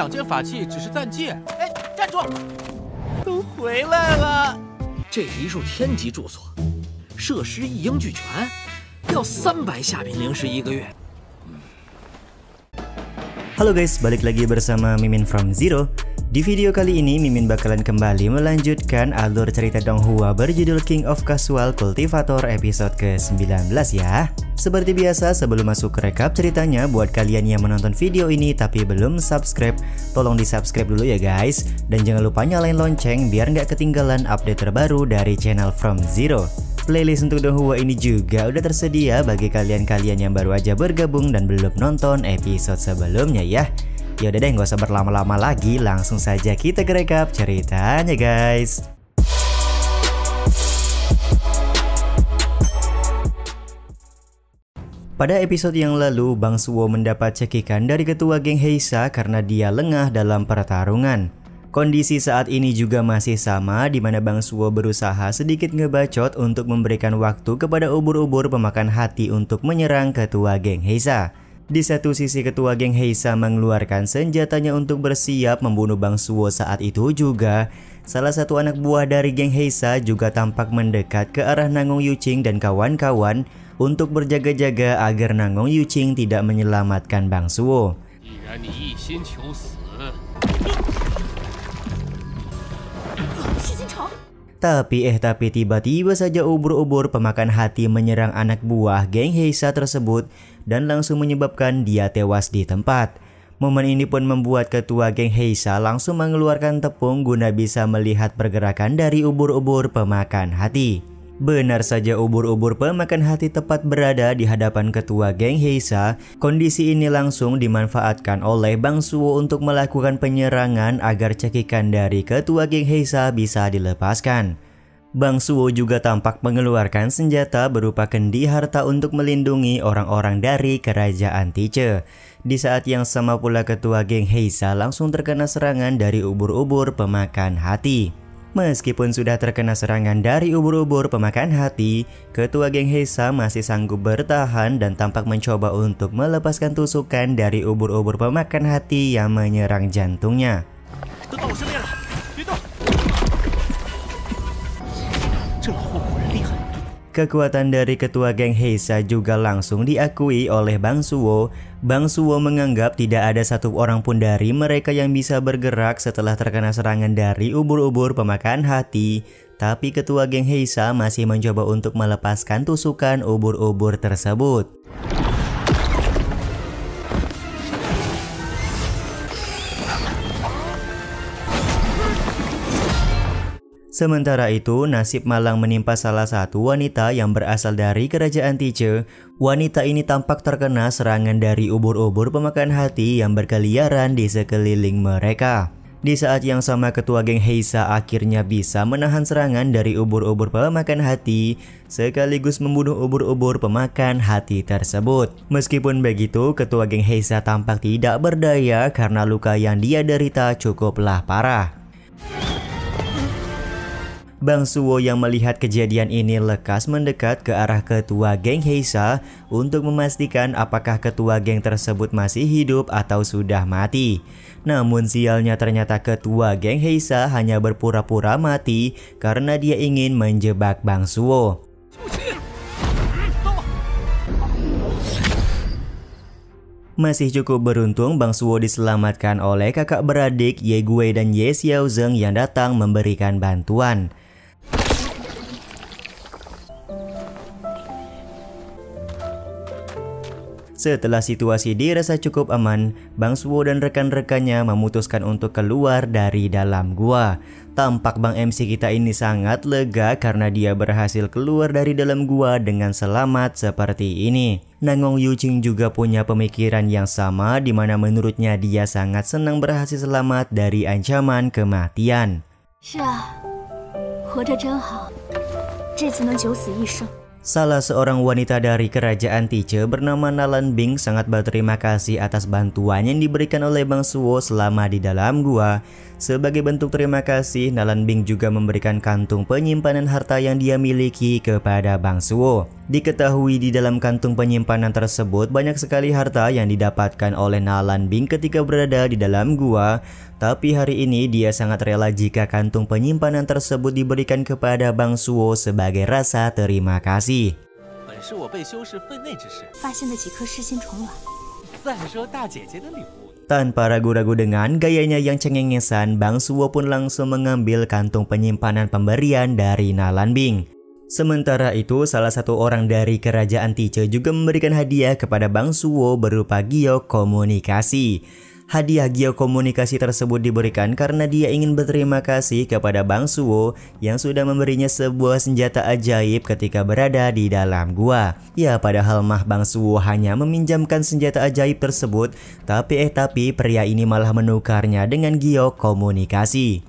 2件法器只是暂借。哎，站住！都回来了。这是一处天级住所，设施一应俱全，要300夏品灵石1个月。Halo guys, balik lagi bersama Mimin from Zero. Di video kali ini Mimin bakalan kembali melanjutkan alur cerita Donghua berjudul King of Casual Cultivator episode ke-19 ya. Seperti biasa, sebelum masuk ke rekap ceritanya, buat kalian yang menonton video ini tapi belum subscribe, tolong di subscribe dulu ya guys. Dan jangan lupa nyalain lonceng biar nggak ketinggalan update terbaru dari channel From Zero. Playlist untuk Donghua ini juga udah tersedia bagi kalian-kalian yang baru aja bergabung dan belum nonton episode sebelumnya ya. Yaudah deh, nggak usah berlama-lama lagi, langsung saja kita ke rekap ceritanya guys. Pada episode yang lalu, Bang Suwo mendapat cekikan dari ketua geng Heisa karena dia lengah dalam pertarungan. Kondisi saat ini juga masih sama, di mana Bang Suwo berusaha sedikit ngebacot untuk memberikan waktu kepada ubur-ubur pemakan hati untuk menyerang ketua geng Heisa. Di satu sisi ketua geng Heisa mengeluarkan senjatanya untuk bersiap membunuh Bang Suwo saat itu juga, salah satu anak buah dari geng Heisa juga tampak mendekat ke arah Nangong Yuqing dan kawan-kawan untuk berjaga-jaga agar Nangong Yuqing tidak menyelamatkan Bang Suwo. Tapi tiba-tiba saja ubur-ubur pemakan hati menyerang anak buah geng Heisa tersebut dan langsung menyebabkan dia tewas di tempat. Momen ini pun membuat ketua geng Heisa langsung mengeluarkan tepung guna bisa melihat pergerakan dari ubur-ubur pemakan hati. Benar saja, ubur-ubur pemakan hati tepat berada di hadapan ketua geng Heisa. Kondisi ini langsung dimanfaatkan oleh Bang Suwo untuk melakukan penyerangan agar cekikan dari ketua geng Heisa bisa dilepaskan. Bang Suwo juga tampak mengeluarkan senjata berupa kendi harta untuk melindungi orang-orang dari kerajaan Tiche. Di saat yang sama pula ketua geng Heisa langsung terkena serangan dari ubur-ubur pemakan hati. Meskipun sudah terkena serangan dari ubur-ubur pemakan hati, ketua geng Heisa masih sanggup bertahan dan tampak mencoba untuk melepaskan tusukan dari ubur-ubur pemakan hati yang menyerang jantungnya. Kekuatan dari ketua geng Heisa juga langsung diakui oleh Bang Suwo. Bang Suwo menganggap tidak ada satu orang pun dari mereka yang bisa bergerak setelah terkena serangan dari ubur-ubur pemakan hati. Tapi ketua geng Heisa masih mencoba untuk melepaskan tusukan ubur-ubur tersebut. Sementara itu, nasib malang menimpa salah satu wanita yang berasal dari kerajaan Tiche. Wanita ini tampak terkena serangan dari ubur-ubur pemakan hati yang berkeliaran di sekeliling mereka. Di saat yang sama, ketua geng Heisa akhirnya bisa menahan serangan dari ubur-ubur pemakan hati, sekaligus membunuh ubur-ubur pemakan hati tersebut. Meskipun begitu, ketua geng Heisa tampak tidak berdaya karena luka yang dia derita cukuplah parah. Bang Suwo yang melihat kejadian ini lekas mendekat ke arah ketua geng Heisa untuk memastikan apakah ketua geng tersebut masih hidup atau sudah mati. Namun sialnya ternyata ketua geng Heisa hanya berpura-pura mati karena dia ingin menjebak Bang Suwo. Masih cukup beruntung Bang Suwo diselamatkan oleh kakak beradik Ye Gui dan Ye Xiaozeng yang datang memberikan bantuan. Setelah situasi dirasa cukup aman, Bang Suwo dan rekan-rekannya memutuskan untuk keluar dari dalam gua. Tampak Bang MC kita ini sangat lega karena dia berhasil keluar dari dalam gua dengan selamat seperti ini. Nangong Yuqing juga punya pemikiran yang sama, di mana menurutnya dia sangat senang berhasil selamat dari ancaman kematian. Salah seorang wanita dari kerajaan Tiche bernama Nalan Bing sangat berterima kasih atas bantuan yang diberikan oleh Bang Suwo selama di dalam gua. Sebagai bentuk terima kasih, Nalan Bing juga memberikan kantung penyimpanan harta yang dia miliki kepada Bang Suwo. Diketahui di dalam kantung penyimpanan tersebut banyak sekali harta yang didapatkan oleh Nalan Bing ketika berada di dalam gua. Tapi hari ini dia sangat rela jika kantung penyimpanan tersebut diberikan kepada Bang Suo sebagai rasa terima kasih. Tanpa ragu-ragu dengan gayanya yang cengengesan, Bang Suo pun langsung mengambil kantung penyimpanan pemberian dari Nalan Bing. Sementara itu, salah satu orang dari kerajaan Tice juga memberikan hadiah kepada Bang Suo berupa giok komunikasi. Hadiah giok komunikasi tersebut diberikan karena dia ingin berterima kasih kepada Bang Suo yang sudah memberinya sebuah senjata ajaib ketika berada di dalam gua. Ya, padahal mah Bang Suo hanya meminjamkan senjata ajaib tersebut, tapi pria ini malah menukarnya dengan giok komunikasi.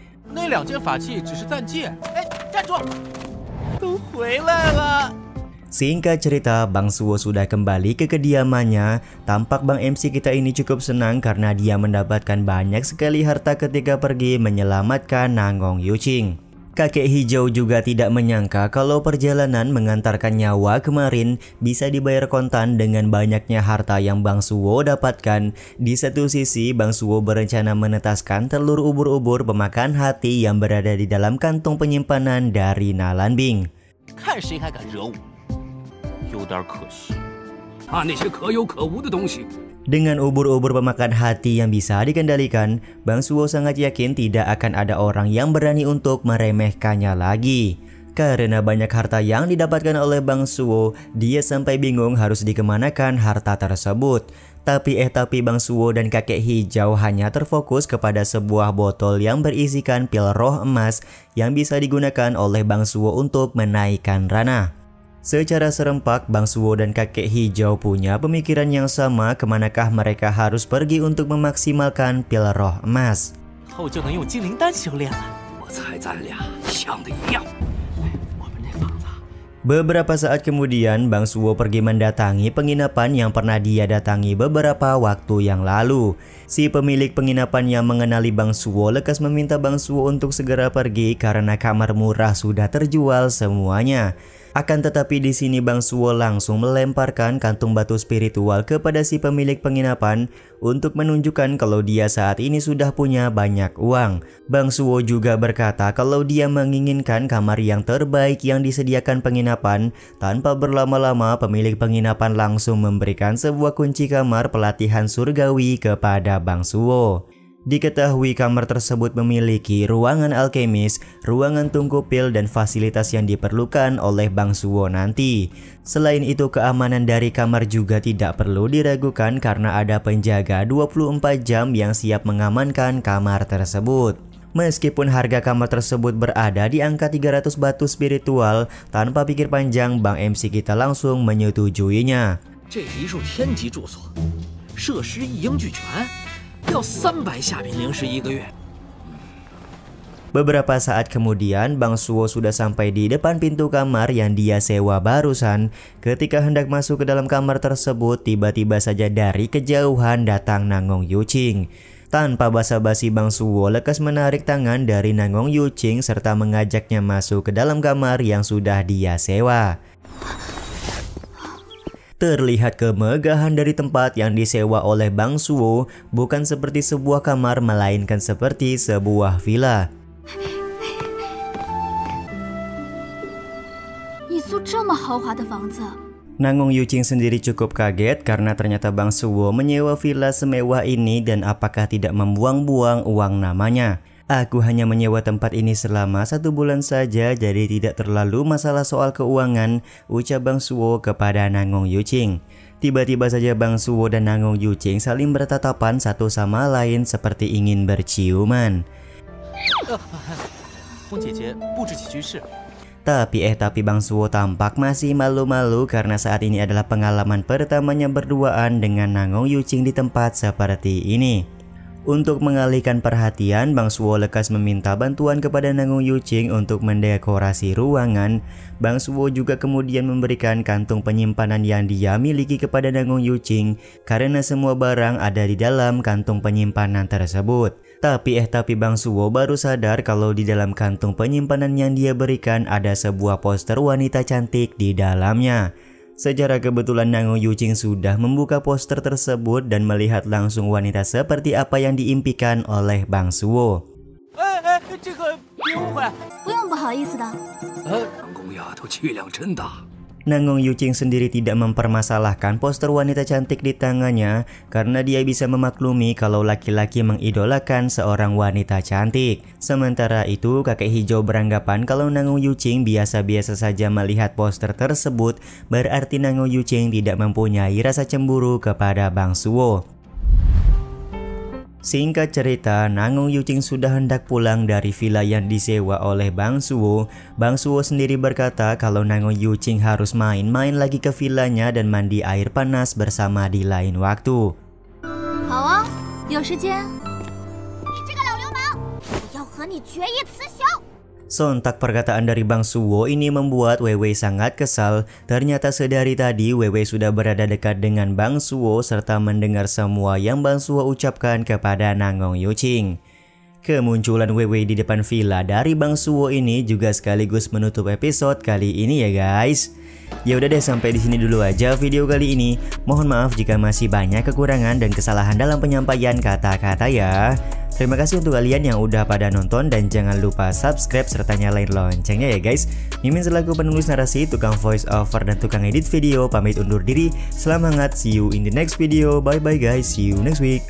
Singkat cerita, Bang Suo sudah kembali ke kediamannya. Tampak Bang MC kita ini cukup senang karena dia mendapatkan banyak sekali harta ketika pergi menyelamatkan Nangong Yuqing. Kakek hijau juga tidak menyangka kalau perjalanan mengantarkan nyawa kemarin bisa dibayar kontan dengan banyaknya harta yang Bang Suo dapatkan. Di satu sisi, Bang Suo berencana menetaskan telur ubur-ubur pemakan hati yang berada di dalam kantong penyimpanan dari Nalan Bing. Dengan ubur-ubur pemakan hati yang bisa dikendalikan, Bang Suo sangat yakin tidak akan ada orang yang berani untuk meremehkannya lagi. Karena banyak harta yang didapatkan oleh Bang Suo, dia sampai bingung harus dikemanakan harta tersebut. Tapi Bang Suo dan kakek hijau hanya terfokus kepada sebuah botol yang berisikan pil roh emas yang bisa digunakan oleh Bang Suo untuk menaikkan ranah. Secara serempak, Bang Suo dan kakek hijau punya pemikiran yang sama kemanakah mereka harus pergi untuk memaksimalkan pil roh emas. Beberapa saat kemudian, Bang Suo pergi mendatangi penginapan yang pernah dia datangi beberapa waktu yang lalu. Si pemilik penginapan yang mengenali Bang Suo lekas meminta Bang Suo untuk segera pergi karena kamar murah sudah terjual semuanya. Akan tetapi di sini Bang Suo langsung melemparkan kantung batu spiritual kepada si pemilik penginapan untuk menunjukkan kalau dia saat ini sudah punya banyak uang. Bang Suo juga berkata kalau dia menginginkan kamar yang terbaik yang disediakan penginapan. Tanpa berlama-lama, pemilik penginapan langsung memberikan sebuah kunci kamar pelatihan surgawi kepada Bang Suo. Diketahui kamar tersebut memiliki ruangan alkemis, ruangan tungku pil dan fasilitas yang diperlukan oleh Bang Suo nanti. Selain itu, keamanan dari kamar juga tidak perlu diragukan karena ada penjaga 24 jam yang siap mengamankan kamar tersebut. Meskipun harga kamar tersebut berada di angka 300 batu spiritual, tanpa pikir panjang Bang MC kita langsung menyetujuinya. Beberapa saat kemudian, Bang Suo sudah sampai di depan pintu kamar yang dia sewa barusan. Ketika hendak masuk ke dalam kamar tersebut, tiba-tiba saja dari kejauhan datang Nangong Yuqing. Tanpa basa-basi, Bang Suo lekas menarik tangan dari Nangong Yuqing serta mengajaknya masuk ke dalam kamar yang sudah dia sewa. Terlihat kemegahan dari tempat yang disewa oleh Bang Suo, bukan seperti sebuah kamar melainkan seperti sebuah villa. Nangong Yuqing sendiri cukup kaget karena ternyata Bang Suo menyewa villa semewah ini dan apakah tidak membuang-buang uang namanya. Aku hanya menyewa tempat ini selama 1 bulan saja, jadi tidak terlalu masalah soal keuangan, ucap Bang Suo kepada Nangong Yuqing. Tiba-tiba saja Bang Suo dan Nangong Yuqing saling bertatapan satu sama lain seperti ingin berciuman. Tapi Bang Suo tampak masih malu-malu karena saat ini adalah pengalaman pertamanya berduaan dengan Nangong Yuqing di tempat seperti ini. Untuk mengalihkan perhatian, Bang Suo lekas meminta bantuan kepada Nangong Yuqing untuk mendekorasi ruangan. Bang Suo juga kemudian memberikan kantung penyimpanan yang dia miliki kepada Nangong Yuqing karena semua barang ada di dalam kantung penyimpanan tersebut. Tapi Bang Suo baru sadar kalau di dalam kantung penyimpanan yang dia berikan ada sebuah poster wanita cantik di dalamnya. Secara kebetulan Nango Yuqing sudah membuka poster tersebut dan melihat langsung wanita seperti apa yang diimpikan oleh Bang Suwo. 这个别误会。不用不好意思的。南宫丫头气量真大。 Nango Yuqing sendiri tidak mempermasalahkan poster wanita cantik di tangannya karena dia bisa memaklumi kalau laki-laki mengidolakan seorang wanita cantik. Sementara itu, kakek hijau beranggapan kalau Nango Yuqing biasa-biasa saja melihat poster tersebut, berarti Nango Yuqing tidak mempunyai rasa cemburu kepada Bang Suwo. Singkat cerita, Nango Yuqing sudah hendak pulang dari villa yang disewa oleh Bang Suwo. Bang Suwo sendiri berkata kalau Nango Yuqing harus main-main lagi ke villanya dan mandi air panas bersama di lain waktu. 好啊，有时间。你这个老流氓，我要和你决一雌雄。 Sontak perkataan dari Bang Suwo ini membuat Wewe sangat kesal. Ternyata sedari tadi Wewe sudah berada dekat dengan Bang Suwo serta mendengar semua yang Bang Suwo ucapkan kepada Nango Yuqing. Kemunculan Wewe di depan villa dari Bang Suwo ini juga sekaligus menutup episode kali ini ya guys. Ya udah deh, sampai di sini dulu aja video kali ini. Mohon maaf jika masih banyak kekurangan dan kesalahan dalam penyampaian kata-kata ya. Terima kasih untuk kalian yang udah pada nonton dan jangan lupa subscribe serta nyalain loncengnya ya guys. Mimin selaku penulis narasi, tukang voice over dan tukang edit video pamit undur diri. Selamat hangat, see you in the next video. Bye bye guys, see you next week.